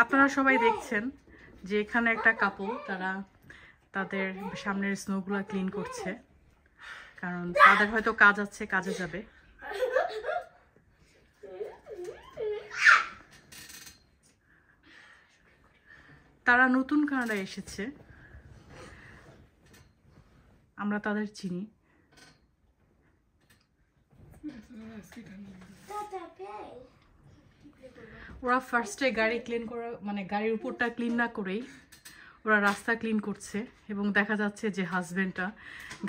আপনারা সবাই দেখছেন যে এখানে একটা কাপল তারা তাদের সামনের স্নোগুলো ক্লিন করছে, কারণ তাদের হয়তো কাজ আছে, কাজে যাবে। তারা নতুন কানাডায় এসেছে, আমরা তাদের চিনি। ওরা ফার্স্টে গাড়ি ক্লিন করা মানে গাড়ির উপরটা ক্লিন না করেই ওরা রাস্তা ক্লিন করছে, এবং দেখা যাচ্ছে যে হাজবেন্ডটা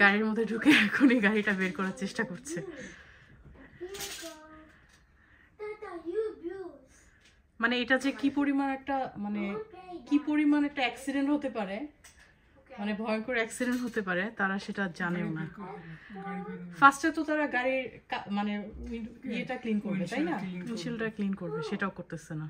গাড়ির মধ্যে ঢুকে এখনই গাড়িটা বের করার চেষ্টা করছে। মানে এটা যে কি পরিমাণ একটা অ্যাক্সিডেন্ট হতে পারে, মানে ভয়ঙ্কর অ্যাক্সিডেন্ট হতে পারে, তারা সেটা জানেও না। ফার্স্টে তো তারা গাড়ির মানে ইয়েটা ক্লিন করবে, তাই না, উইন্ডশিল্ডটা ক্লিন করবে, সেটাও করতেছে না।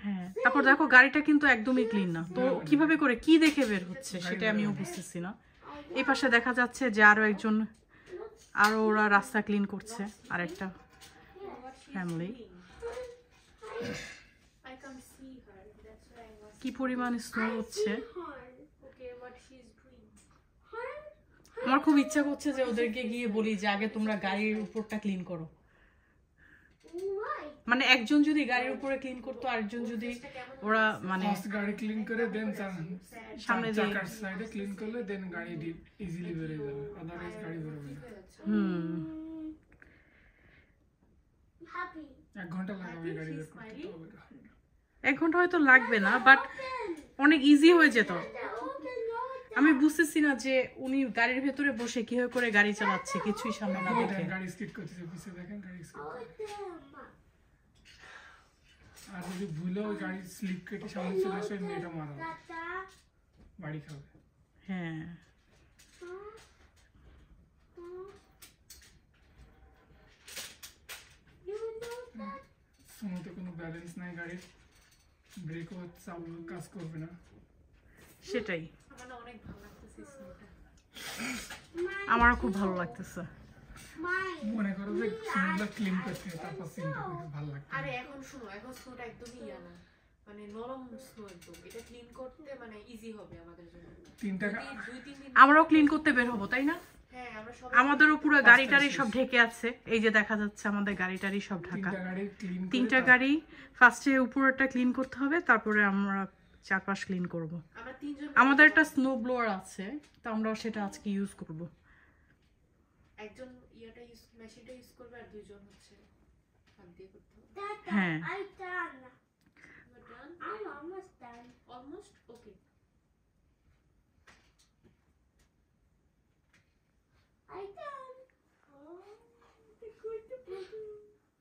হ্যাঁ, তারপর দেখো গাড়িটা কিন্তু একদমই ক্লিন না, তো কিভাবে করে কি দেখে বের হচ্ছে সেটা আমিও বুঝতেছি না। এই পাশে দেখা যাচ্ছে যে আরো ওরা রাস্তা ক্লিন করছে, আর একটা ফ্যামিলি। কি পরিমাণ স্নো হচ্ছে, আমার খুব ইচ্ছা করছে যে ওদেরকে গিয়ে বলি যে আগে তোমরা গাড়ির উপরটা ক্লিন করো। মানে একজন যদি গাড়ির উপরে ক্লিন করতো, আরেকজন যদি ওরা মানে গাড়ি ক্লিন করে দেন সামনে চাকার সাইডে ক্লিন করলে দেন গাড়ি ইজিলি বের হয়ে যাবে, আদারওয়াইজ গাড়ি বের হবে না। 1 ঘন্টা লাগবে গাড়ি বের করতে, 1 ঘন্টা হয়তো লাগবে না, বাট অনেক ইজি হয়ে যেত। আমি বুঝতেছি না যে উনি গাড়ির ভেতরে বসে কিভাবে করে গাড়ি চালাচ্ছে, কিছুই সামনে না দেখে। গাড়ি স্কিড করতেছে, পিছে দেখেন গাড়ি স্কিড করতেছে। আর যদি ভুলে ওই গাড়ি স্লিপ কেটে সামনে চলে আসে, মেয়েটা মারা বাড়ি খাবে। হ্যাঁ, সমতে কোনো ব্যালেন্স নাই গাড়ির, ব্রেকও কাজ করবে না। সেটাই আমারও খুব ভালো লাগতেছে। মনে করো যে স্নোটা ক্লিন করতে তারপর সিনটা খুব ভালো লাগছে। আরে এখন শুনো, এখন স্নোটা একদমই ইয়া না, মানে নরম স্নো একদম। এটা ক্লিন করতে মানে ইজি হবে আমাদের জন্য। 3 টাকা আমরাও ক্লিন করতে বের হবো, তাই না? হ্যাঁ, আমরা সব আমাদেরও পুরো গাড়িটারি সব ঢেকে আছে, এই যে দেখা যাচ্ছে আমাদের গাড়িটারি সব ঢাকা। 3টা গাড়ি ফার্স্টে উপরটা ক্লিন করতে হবে, তারপরে আমরা চারপাশ ক্লিন করব। আমরা 3 জন, আমাদের একটা স্নো ব্লোয়ার আছে, তো আমরা সেটা আজকে ইউজ করব। একজন ইয়াটা মেশিনটা ইউজ করবে, আর 2 জন হচ্ছে হাত দিয়ে করতে হবে। হ্যাঁ, I'm almost done. Almost? Okay. I done. Oh, the good baby.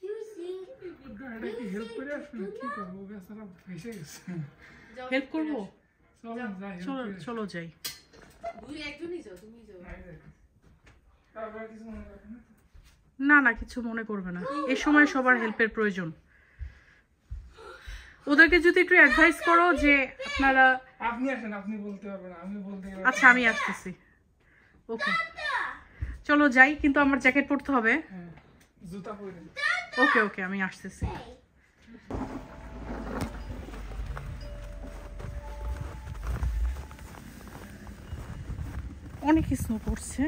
You see? গাড়ি কি হেল্প করে আসবে, কি করব, বেচারা ফেসে গেছে। হেল্প করব, চলো চলো যাই। একজনই যাও, তুমি যাও। তারপর কিছু মনে করবে না? না না, কিছু মনে করবে না, এই সময় সবার হেল্পের প্রয়োজন। ওদেরকে যদি একটু অ্যাডভাইস করো যে আপনারা আপনি আসেন, আপনি বলতে পারবেন, আমি বলতে পারবো। আচ্ছা, আমি আসতেছি। ওকে, চলো যাই, কিন্তু আমার জ্যাকেট পরতে হবে। হ্যাঁ, জুতা পরে। ওকে ওকে, আমি আসতেছি। অনেক স্নো পড়ছে,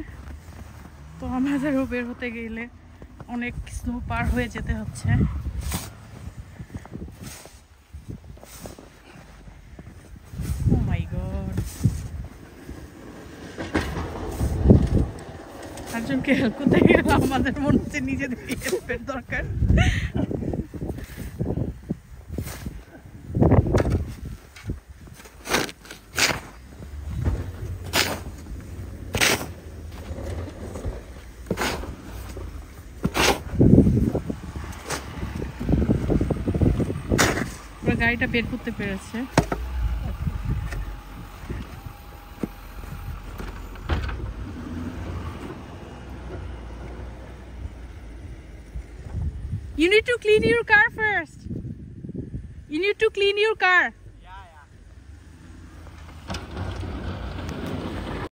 তো আমাদেরও বের হতে গেলে অনেক স্নো পার হয়ে যেতে হচ্ছে। ও মাই গড, একজনকে হেল্প করতে গেলে আমাদের মনে হচ্ছে নিজেদেরকে হেল্পের দরকার। গাড়িটা বের করতে পেরেছে। You need to clean your car first. You need to clean your car.